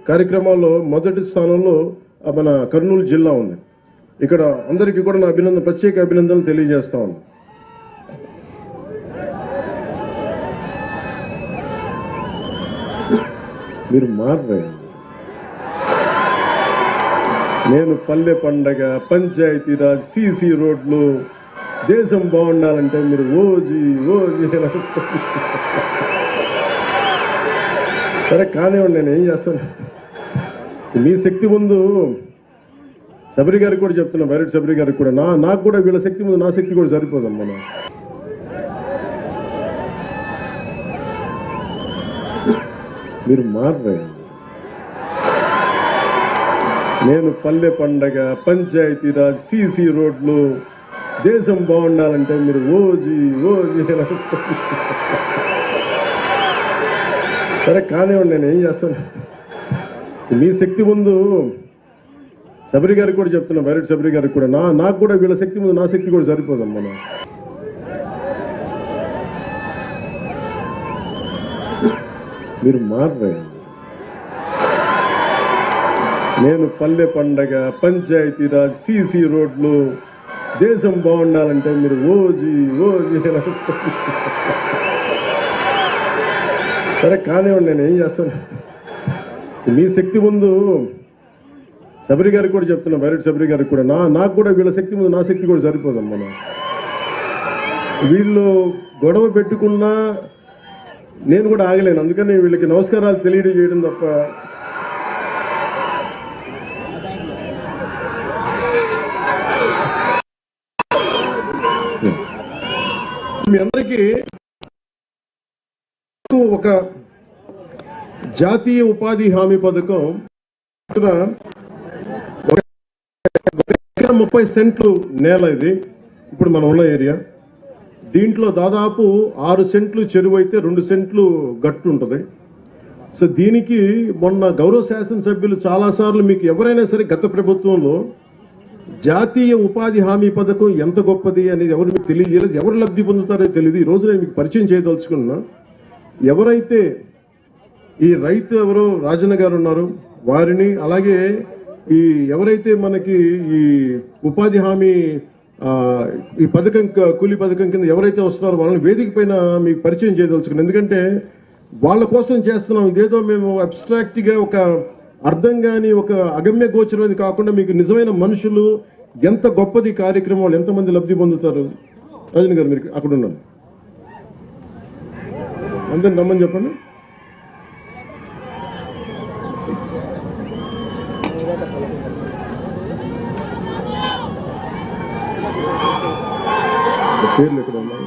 కార్యక్రమాల్లో మొదటి స్థానంలో మన కర్నూలు జిల్లా ఉంది. ఇక్కడ అందరికీ కూడా నా ప్రత్యేక అభినందనలు తెలియజేస్తా ఉన్నాను. మీరు మారరే. నేను పల్లె పండగ, పంచాయతీరాజ్, సీసీ రోడ్లు, దేశం బాగుండాలంటే మీరు ఓజీ సరే కానివ్వండి, నేను ఏం చేస్తాను. మీ శక్తి ముందు శబరి గారికి కూడా చెప్తున్నా, బైరెడ్డి శబరి గారికి కూడా నాకు కూడా వీళ్ళ శక్తి ముందు నా శక్తి కూడా సరిపోదమ్మా. మీరు మారరే. నేను పల్లె పండగ, పంచాయతీరాజ్, సీసీ రోడ్లు, దేశం బాగుండాలంటే మీరు ఓజీ సరే కానివ్వండి, నేను ఏం చేస్తాను. మీ శక్తి ముందు శబరి గారికి కూడా చెప్తున్నా, బైరెడ్డి శబరి గారికి కూడా నాకు కూడా వీళ్ళ శక్తి ముందు నా శక్తి కూడా సరిపోదమ్మా. మీరు మారరే. నేను పల్లె పండగ, పంచాయతీరాజ్, సీసీ రోడ్లు, దేశం బాగుండాలంటే మీరు ఓజీ సరే కానివ్వండి, నేను ఏం చేస్తాను. మీ శక్తి ముందు శబరి గారికి కూడా చెప్తున్నా, బైరెడ్డి శబరి గారికి కూడా నాకు కూడా వీళ్ళ శక్తి ముందు నా శక్తి కూడా సరిపోదమ్మా. వీళ్ళు గొడవ పెట్టుకున్నా నేను కూడా ఆగలేను. అందుకని వీళ్ళకి నమస్కారాలు తెలియజేయడం తప్ప మీ అందరికీ ఒక జాతీయ ఉపాధి హామీ పథకం 30 సెంట్లు నేల. ఇది ఇప్పుడు మనం ఉన్న ఏరియా. దీంట్లో దాదాపు 6 సెంట్లు చెరువు అయితే 2 సెంట్లు గట్టు ఉంటుంది. సో దీనికి మొన్న గౌరవ శాసనసభ్యులు చాలాసార్లు మీకు ఎవరైనా సరే గత ప్రభుత్వంలో జాతీయ ఉపాధి హామీ పథకం ఎంత గొప్పది అనేది ఎవరు మీకు తెలియజేయలేదు, ఎవరు లబ్ధి పొందుతారో తెలియదు. ఈ రోజు నేను మీకు పరిచయం చేయదలుచుకున్నా. ఎవరైతే ఈ రైతు ఎవరో రాజన్న గారు ఉన్నారు వారిని, అలాగే ఈ ఎవరైతే మనకి ఈ ఉపాధి హామీ ఈ పథకం కూలీ పథకం కింద ఎవరైతే వస్తున్నారో వాళ్ళని వేదిక పైన మీకు పరిచయం చేయదలుచుకున్నాను. ఎందుకంటే వాళ్ళ కోసం చేస్తున్నాం. ఇదేదో మేము అబ్స్ట్రాక్ట్గా ఒక అర్థం కాని ఒక అగమ్య గోచరమైనది కాకుండా మీకు నిజమైన మనుషులు ఎంత గొప్పది కార్యక్రమం, వాళ్ళు ఎంతమంది లబ్ధి పొందుతారు. రాజన్ గారు మీరు అక్కడ ఉన్నాను, అందరిని నమ్మని చెప్పండి. పేర్లు ఎక్కడ ఉన్నాయి?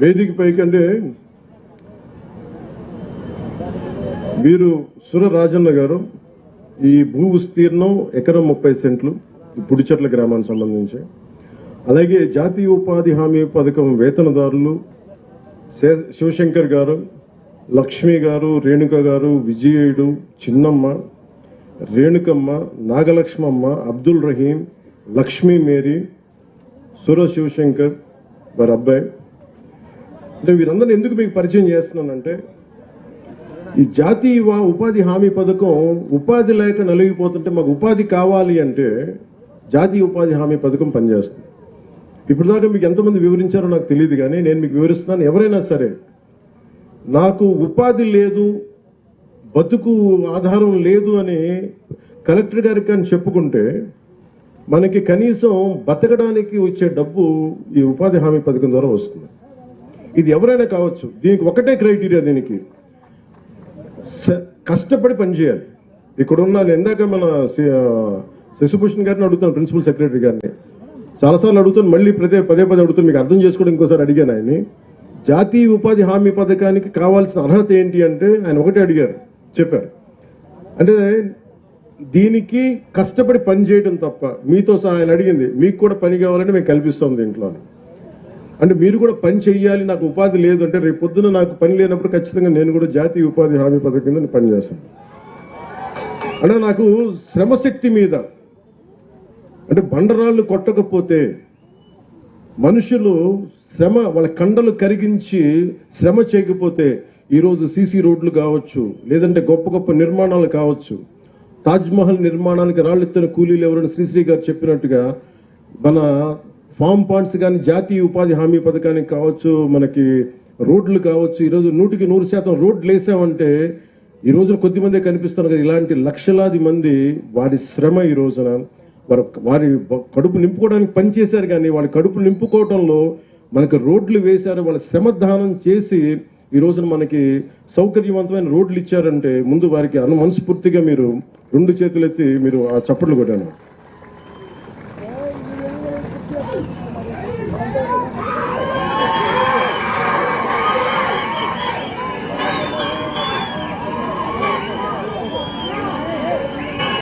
వేదిక పైకి అంటే వీరు సుర రాజన్న గారు. ఈ భూ విస్తీర్ణం ఎకరం 30 సెంట్లు, పుడిచెట్ల గ్రామానికి సంబంధించి. అలాగే జాతీయ ఉపాధి హామీ పథకం వేతనదారులు శివశంకర్ గారు, లక్ష్మి గారు, రేణుక గారు, విజయుడు, చిన్నమ్మ, రేణుకమ్మ, నాగలక్ష్మమ్మ, అబ్దుల్ రహీం, లక్ష్మీ మేరీ, సుర శివశంకర్ వారి అబ్బాయి. అంటే వీరందరినీ ఎందుకు మీకు పరిచయం చేస్తున్నానంటే, ఈ జాతీయ ఉపాధి హామీ పథకం ఉపాధి లేక నలిగిపోతుంటే మాకు ఉపాధి కావాలి అంటే జాతీయ ఉపాధి హామీ పథకం పనిచేస్తుంది. ఇప్పుడు దాకా మీకు ఎంతమంది వివరించారో నాకు తెలియదు, కానీ నేను మీకు వివరిస్తున్నాను. ఎవరైనా సరే నాకు ఉపాధి లేదు, బతుకు ఆధారం లేదు అని కలెక్టర్ గారికి కానీ చెప్పుకుంటే మనకి కనీసం బతకడానికి వచ్చే డబ్బు ఈ ఉపాధి హామీ పథకం ద్వారా వస్తుంది. ఇది ఎవరైనా కావచ్చు. దీనికి ఒకటే క్రైటీరియా, దీనికి కష్టపడి పనిచేయాలి. ఇక్కడున్న ఇందాక మన శశిభూషణ్ గారిని అడుగుతాను, ప్రిన్సిపల్ సెక్రటరీ గారిని చాలాసార్లు అడుగుతాను, మళ్ళీ పదే అడుగుతాను, మీకు అర్థం చేసుకోవడం ఇంకోసారి అడిగాను ఆయన్ని. జాతీయ ఉపాధి హామీ పథకానికి కావాల్సిన అర్హత ఏంటి అంటే ఆయన ఒకటే అడిగారు, చెప్పారు. అంటే దీనికి కష్టపడి పని చేయడం తప్ప, మీతో ఆయన అడిగింది మీకు కూడా పని కావాలంటే మేము కల్పిస్తాం దీంట్లో. అంటే మీరు కూడా పని చెయ్యాలి, నాకు ఉపాధి లేదు అంటే రేపు పొద్దున నాకు పని లేనప్పుడు ఖచ్చితంగా నేను కూడా జాతీయ ఉపాధి హామీ పథకం కింద పని చేస్తాను. అంటే నాకు శ్రమశక్తి మీద అంటే బండరాళ్ళు కొట్టకపోతే మనుషులు శ్రమ వాళ్ళ కండలు కరిగించి శ్రమ చేయకపోతే ఈరోజు సీసీ రోడ్లు కావచ్చు, లేదంటే గొప్ప గొప్ప నిర్మాణాలు కావచ్చు, తాజ్మహల్ నిర్మాణానికి రాళ్ళెత్తిన కూలీలు ఎవరైనా శ్రీశ్రీ గారు చెప్పినట్టుగా మన ఫామ్ పాండ్స్ కానీ జాతీయ ఉపాధి హామీ పథకానికి కావచ్చు, మనకి రోడ్లు కావచ్చు, ఈరోజు 100% రోడ్లు వేసామంటే ఈ రోజున కొద్దిమందే కనిపిస్తున్నారు కదా. ఇలాంటి లక్షలాది మంది వారి శ్రమ ఈ రోజున వారి కడుపు నింపుకోవడానికి పనిచేశారు, కానీ వాళ్ళ కడుపు నింపుకోవడంలో మనకు రోడ్లు వేశారు. వాళ్ళ శ్రమ దానం చేసి ఈ రోజున మనకి సౌకర్యవంతమైన రోడ్లు ఇచ్చారంటే ముందు వారికి మనస్ఫూర్తిగా మీరు 2 చేతులెత్తి మీరు ఆ చప్పట్లు కొట్టాను.